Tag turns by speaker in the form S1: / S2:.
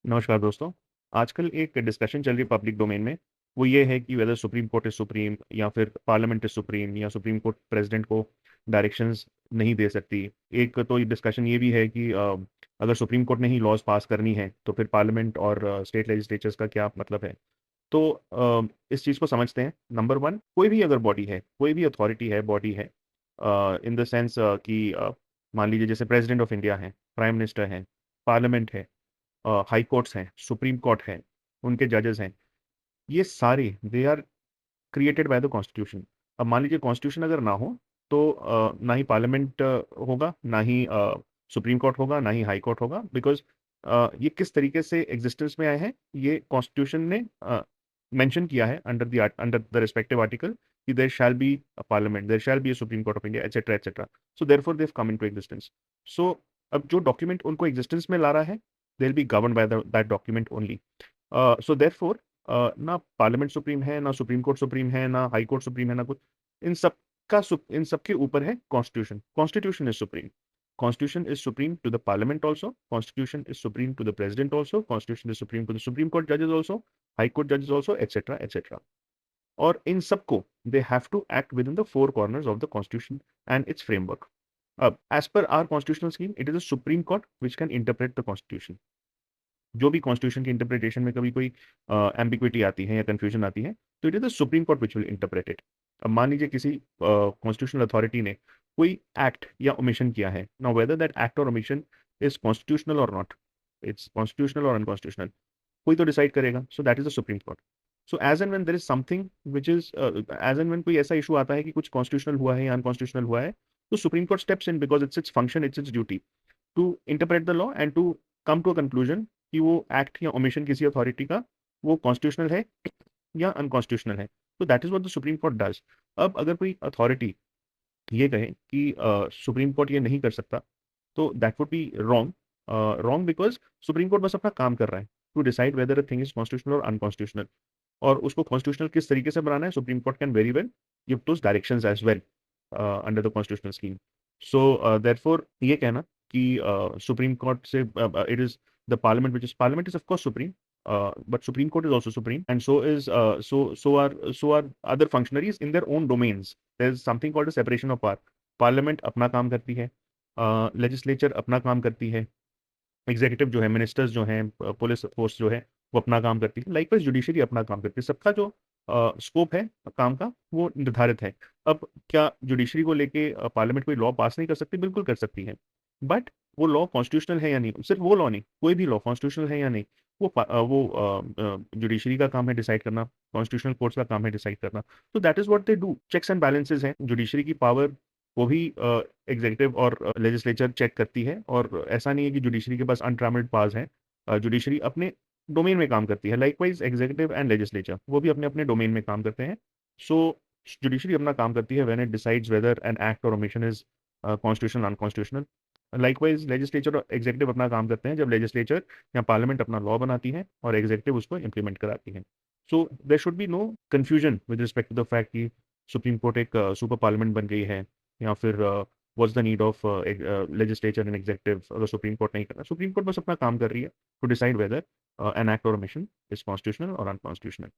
S1: नमस्कार दोस्तों। आजकल एक डिस्कशन चल रही है पब्लिक डोमेन में, वो ये है कि whether supreme court is supreme या फिर पार्लियामेंट इज़ सुप्रीम या सुप्रीम कोर्ट प्रेसिडेंट को डायरेक्शंस नहीं दे सकती। एक तो ये डिस्कशन ये भी है कि अगर सुप्रीम कोर्ट ने ही लॉज़ पास करनी है, तो फिर पार्लियामेंट और स्टेट लेजिस्लेचर्स का क्या मतलब है? तो इस चीज़ को समझते हैं। नंबर 1, कोई भी अगर बॉडी है, कोई भी अथॉरिटी है, बॉडी है, इन द सेंस कि मान लीजिए जैसे प्रेसिडेंट ऑफ इंडिया हैं, प्राइम मिनिस्टर हैं, पार्लियामेंट है, हाई कोर्ट्स हैं, सुप्रीम कोर्ट है, उनके जजेस हैं, ये सारे they are created by the constitution. अब मान लीजिए कॉन्स्टिट्यूशन अगर ना हो, तो ना ही पार्लियामेंट होगा, ना ही सुप्रीम कोर्ट होगा, ना ही हाई कोर्ट होगा, बिकॉज ये किस तरीके से एग्जिस्टेंस में आए हैं, ये कॉन्स्टिट्यूशन ने मेंशन किया है अंडर द रिस्पेक्टिव आर्टिकल कि there shall be a parliament, there shall be a supreme court of India, etcetera etcetera. So therefore they have come into existence. So अब जो डॉक्यूमेंट उनको एग्जिस्टेंस में ला रहा है, they will be govern by that document only. So therefore ना parliament supreme है, ना सुप्रीम कोर्ट सुप्रीम है, ना हाई कोर्ट सुप्रीम है, ना कुछ। इन सब इन सब के ऊपर है constitution. Constitution is supreme. Constitution is supreme to the parliament also. Constitution is supreme to the president also. Constitution is supreme to the Supreme Court judges also, High Court judges also, etc. etc. और इन सबको they have to act within the four corners of the Constitution and its framework. अब as per our constitutional scheme, it is a Supreme Court which can interpret the Constitution. जो भी constitution की interpretation में कभी कोई ambiguity आती है या कंफ्यूजन आती है, तो it is the supreme court which will interpret it. अब मान लीजिए किसी कॉन्स्टिट्यूशनल अथॉरिटी ने कोई एक्ट या ओमिशन किया है, नाउ वेदर दैट एक्ट और omission is constitutional or not, it's constitutional और अनकॉन्स्टिट्यूशनल, कोई तो डिसाइड करेगा। So that is the supreme court. So as and when there is something which is as and when कोई ऐसा issue आता है कि कुछ कॉन्स्टिट्यूशनल हुआ है या अनकॉन्स्टिट्यूशनल हुआ है, तो supreme court steps in because it's it's function, it's it's duty to interpret the law and to come to a conclusion कि वो एक्ट या ओमिशन किसी अथॉरिटी का वो कॉन्स्टिट्यूशनल है या अनकॉन्स्टिट्यूशनल है। तो that is what the supreme court does. अब अगर कोई अथॉरिटी ये कहे कि सुप्रीम कोर्ट ये नहीं कर सकता, तो that would be wrong. Wrong because supreme court बस अपना काम कर रहा है to decide whether a thing is constitutional और अनकॉन्स्टिट्यूशनल। और उसको कॉन्स्टिट्यूशनल किस तरीके से बनाना है, supreme court can very well give those directions as well under the constitutional scheme. So therefore ये कहना कि सुप्रीम कोर्ट से it is the parliament is of course supreme, but Supreme Court is also supreme, and so are other functionaries in their own domains. There's something called a separation of power. Parliament अपना काम करती है, legislature अपना काम करती है, executive जो है, मिनिस्टर्स जो हैं, पुलिस फोर्स जो है, वो अपना काम करती है, लाइकवाइज जुडिशरी अपना काम करती है। सबका जो स्कोप है काम का, वो निर्धारित है। अब क्या जुडिशरी को लेके पार्लियामेंट कोई लॉ पास नहीं कर सकती? बिल्कुल कर सकती है, बट वो लॉ कॉन्स्टिट्यूशनल है या नहीं, सिर्फ वो लॉ नहीं, कोई भी लॉ कॉन्स्टिट्यूशनल है या नहीं, वो जुडिशरी का काम है डिसाइड करना, कॉन्स्टिट्यूशनल कोर्ट्स का काम है डिसाइड करना। तो that is what they do. Checks and balances हैं, जुडिशरी की पावर वो भी एग्जीक्यूटिव और लेजिस्लेचर चेक करती है। और ऐसा नहीं है कि जुडिशरी के पास अनट्रैमल्ड पावर्स हैं। जुडिशरी अपने डोमेन में काम करती है, लाइकवाइज एग्जीक्यूटिव एंड लेजिस्लेचर वो भी अपने अपने डोमेन में काम करते हैं। सो जुडिशरी अपना काम करती है when it decides whether an act और omission is constitutional unconstitutional. Likewise legislature और एग्जीक्यूटिव अपना काम करते हैं जब लेजिस्लेचर या पार्लियामेंट अपना लॉ बनाती है और एग्जीक्यूटिव उसको इंप्लीमेंट कराती है। So there should be no confusion with respect to the fact कि सुप्रीम कोर्ट एक सुपर पार्लियामेंट बन गई है, या फिर what's the need of legislature and executive अगर सुप्रीम कोर्ट नहीं कर रहा। सुप्रीम कोर्ट बस अपना काम कर रही है to decide whether an act और मिशन इज कॉन्स्टिट्यूशनल और अनकॉन्स्टिट्यूशनल।